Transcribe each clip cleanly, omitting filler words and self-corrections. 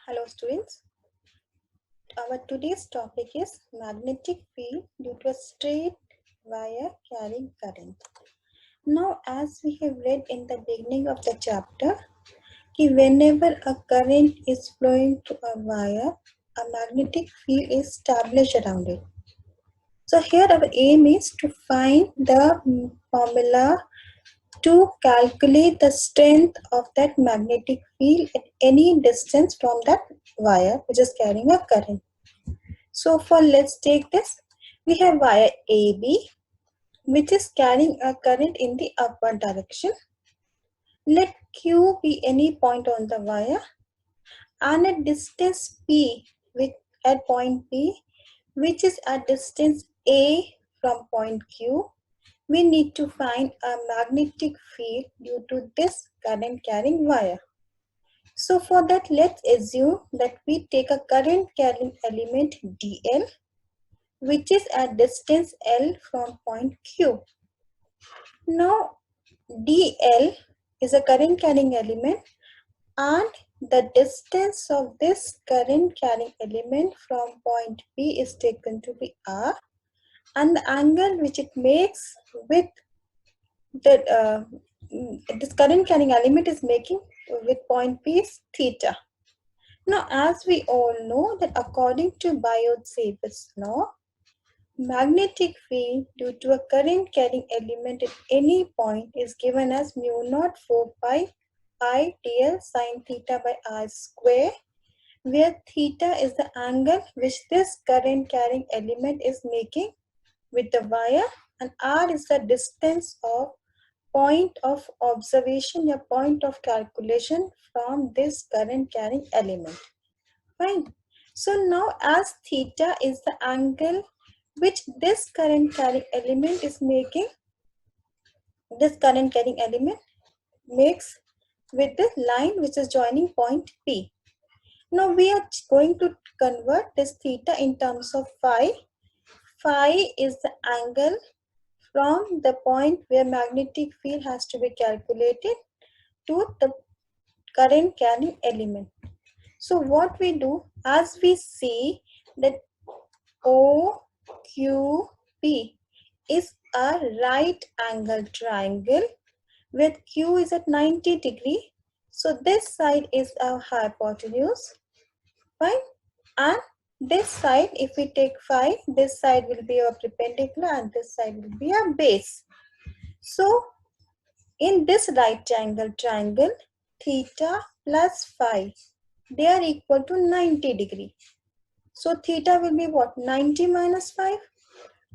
Hello students, our today's topic is magnetic field due to a straight wire carrying current. Now as we have read in the beginning of the chapter, whenever a current is flowing through a wire, a magnetic field is established around it. So here our aim is to find the formula to calculate the strength of that magnetic field at any distance from that wire which is carrying a current. So let's take this. We have wire AB which is carrying a current in the upward direction. Let Q be any point on the wire and a distance P at point P which is a distance A from point Q. We need to find a magnetic field due to this current carrying wire. So for that, let's assume that we take a current carrying element DL which is at distance L from point Q. Now DL is a current carrying element and the distance of this current carrying element from point P is taken to be R, and the angle which it makes with the this current carrying element is making with point P is theta. Now as we all know that according to Biot-Savart's law, magnetic field due to a current carrying element at any point is given as mu naught 4 pi I dl sine theta by r square, where theta is the angle which this current carrying element is making with the wire and r is the distance of point of observation or point of calculation from this current carrying element. Fine. So now as theta is the angle which this current carrying element is making, this current carrying element makes with the line which is joining point P. Now we are going to convert this theta in terms of phi. Phi is the angle from the point where magnetic field has to be calculated to the current carrying element. So what we do, as we see that OQP is a right angle triangle where Q is at 90 degree. So this side is our hypotenuse, fine, and this side, if we take phi, this side will be our perpendicular and this side will be our base. So in this right angle triangle, theta plus phi, they are equal to 90 degree. So theta will be what? 90 minus 5.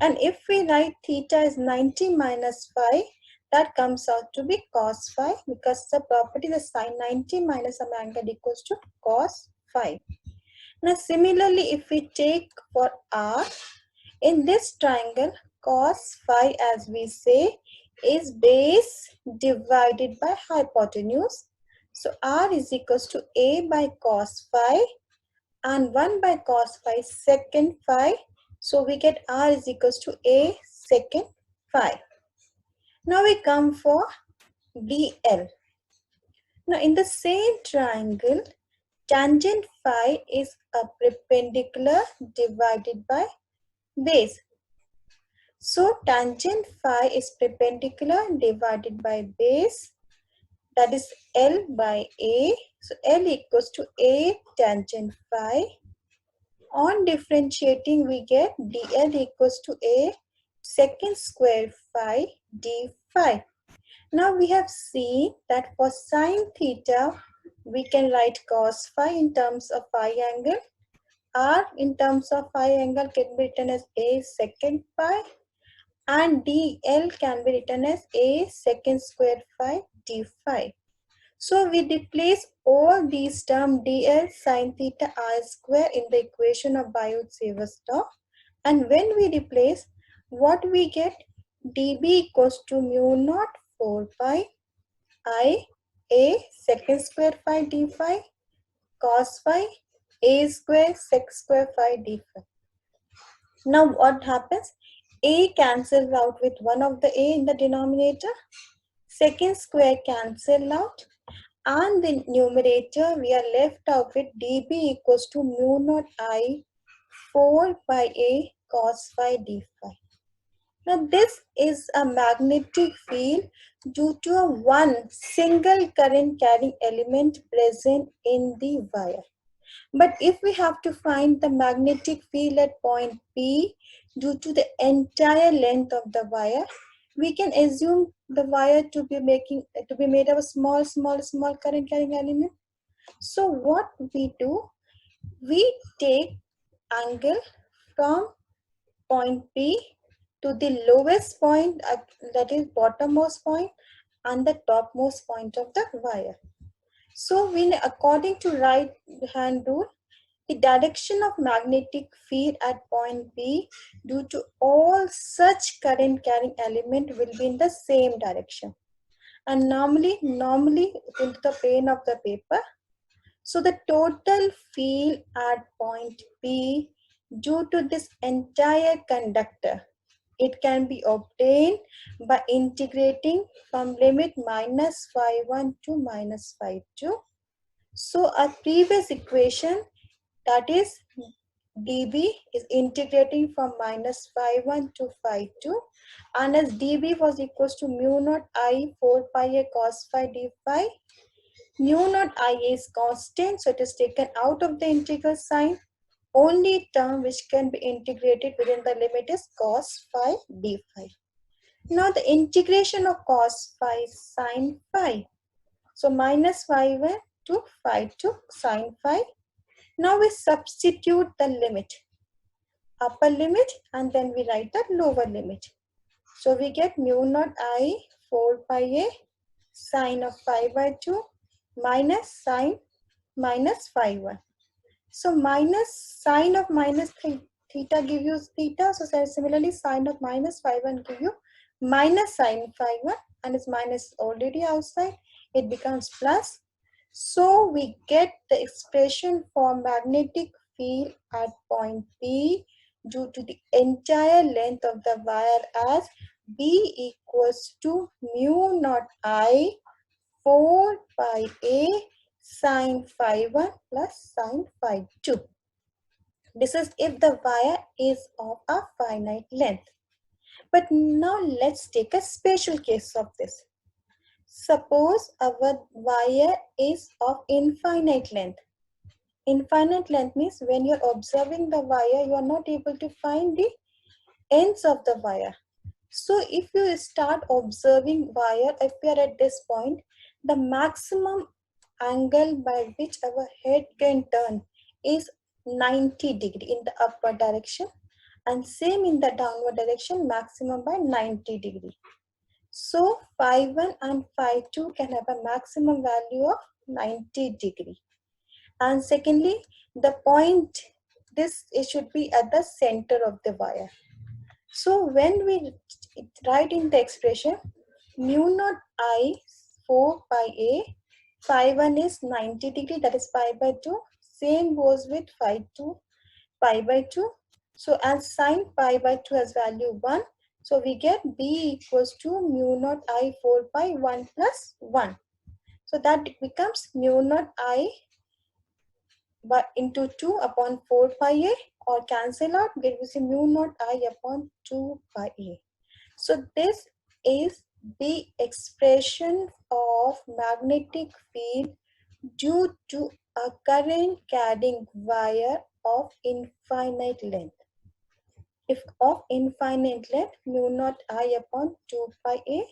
And if we write theta is 90 minus phi, that comes out to be cos phi, because the property the sine 90 minus some angle equals to cos phi. Now similarly, if we take for r, in this triangle, cos phi, as we say, is base divided by hypotenuse. So r is equals to a by cos phi and 1 by cos phi second phi. So we get r is equals to a second phi. Now we come for dl. Now in the same triangle, tangent phi is a perpendicular divided by base. So tangent phi is perpendicular divided by base, that is L by A. So L equals to A tangent phi. On differentiating, we get dl equals to A second square phi d phi. Now we have seen that for sine theta, we can write cos phi in terms of phi angle. R in terms of phi angle can be written as A second phi, and dl can be written as A second square phi d phi. So we replace all these terms dl sine theta r square in the equation of Biot-Savart's law, and when we replace, what we get, dB equals to mu naught 4 pi I A second square phi d phi cos phi A square sec square phi d phi. Now what happens? A cancels out with one of the A in the denominator. Second square cancel out. And the numerator, we are left out with dB equals to mu naught I 4 pi A cos phi d phi. Now this is a magnetic field due to a one single current carrying element present in the wire. But if we have to find the magnetic field at point P due to the entire length of the wire, we can assume the wire to be made of a small current carrying element. So what we do, we take angle from point P to the lowest point, that is bottommost point, and the topmost point of the wire. So when according to right hand rule, the direction of magnetic field at point B due to all such current carrying element will be in the same direction. And normally into the plane of the paper. So the total field at point P due to this entire conductor, it can be obtained by integrating from limit minus phi 1 to minus phi 2. So our previous equation, that is dB, is integrating from minus phi 1 to phi 2, and as dB was equals to mu naught I 4 pi a cos phi d phi. Mu naught I is constant, so it is taken out of the integral sign. Only term which can be integrated within the limit is cos phi d phi. Now the integration of cos phi sine phi. So minus phi 1 to phi 2 sine phi. Now we substitute the limit, upper limit, and then we write the lower limit. So we get mu naught I 4 pi a sine of phi by 2 minus sine minus phi 1. So minus sine of minus theta give you theta. So similarly sine of minus phi 1 give you minus sine phi 1, and its minus already outside. It becomes plus. So we get the expression for magnetic field at point P due to the entire length of the wire as B equals to mu naught I 4 pi A sine phi 1 plus sine phi 2. This is if the wire is of a finite length. But now let's take a special case of this. Suppose our wire is of infinite length. Infinite length means when you're observing the wire, you are not able to find the ends of the wire. So if you start observing wire, if we are at this point, the maximum angle by which our head can turn is 90 degree in the upward direction, and same in the downward direction, maximum by 90 degree. So phi 1 and phi 2 can have a maximum value of 90 degree. And secondly, the point, it should be at the center of the wire. So when we write in the expression mu naught I 4 pi a, phi 1 is 90 degree, that is pi by 2. Same goes with phi 2, pi by 2. So as sine pi by 2 has value 1, so we get B equals to mu naught I 4 pi 1 plus 1. So that becomes mu naught I into 2 upon 4 pi a, or cancel out, get mu naught I upon 2 pi a. So this is the expression of magnetic field due to a current carrying wire of infinite length. If of infinite length, mu naught I upon 2 pi a.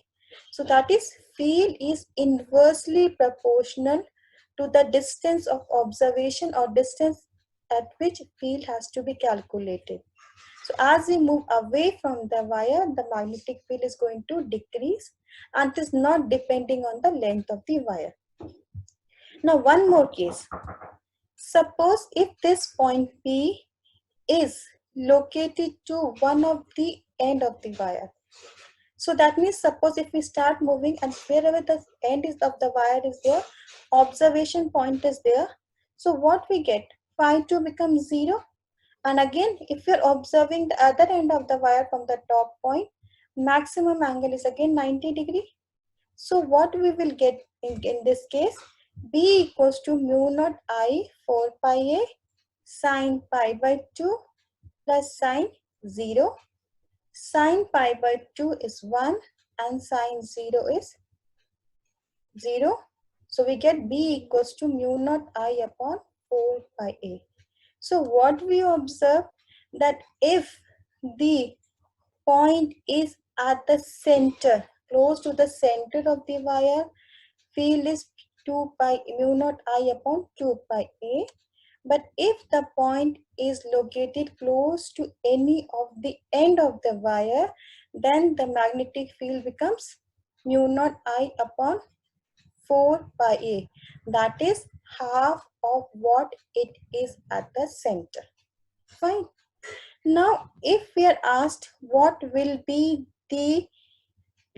So that is, field is inversely proportional to the distance of observation or distance at which field has to be calculated. So as we move away from the wire, the magnetic field is going to decrease, and it is not depending on the length of the wire. Now one more case. Suppose if this point P is located to one of the end of the wire. So that means suppose if we start moving and wherever the end is of the wire is there, observation point is there. So what we get? Phi 2 becomes 0. And again, if you're observing the other end of the wire from the top point, maximum angle is again 90 degree. So what we will get in this case, B equals to mu naught I 4 pi A sine pi by 2 plus sine 0. Sine pi by 2 is 1 and sine 0 is 0. So we get B equals to mu naught I upon 4 pi A. So what we observe, that if the point is at the center, close to the center of the wire, field is 2 pi mu naught I upon 2 pi A. But if the point is located close to any of the end of the wire, then the magnetic field becomes mu naught I upon 4 pi A. That is half of what it is at the center. Fine. Now, if we are asked what will be the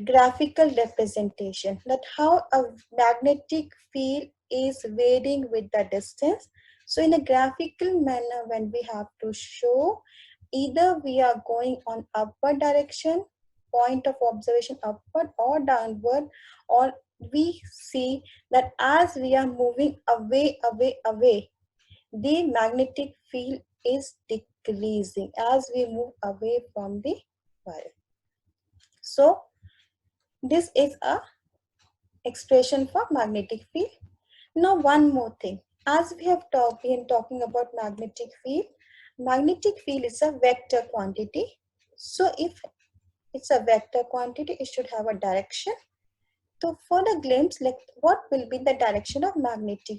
graphical representation, that how a magnetic field is varying with the distance. So in a graphical manner, when we have to show, either we are going on upward direction, point of observation upward or downward, or we see that as we are moving away, the magnetic field is decreasing as we move away from the wire. So this is a expression for magnetic field. Now one more thing, as we have been talking about magnetic field is a vector quantity. So if it's a vector quantity, it should have a direction. So for the glimpse, like what will be the direction of magnetic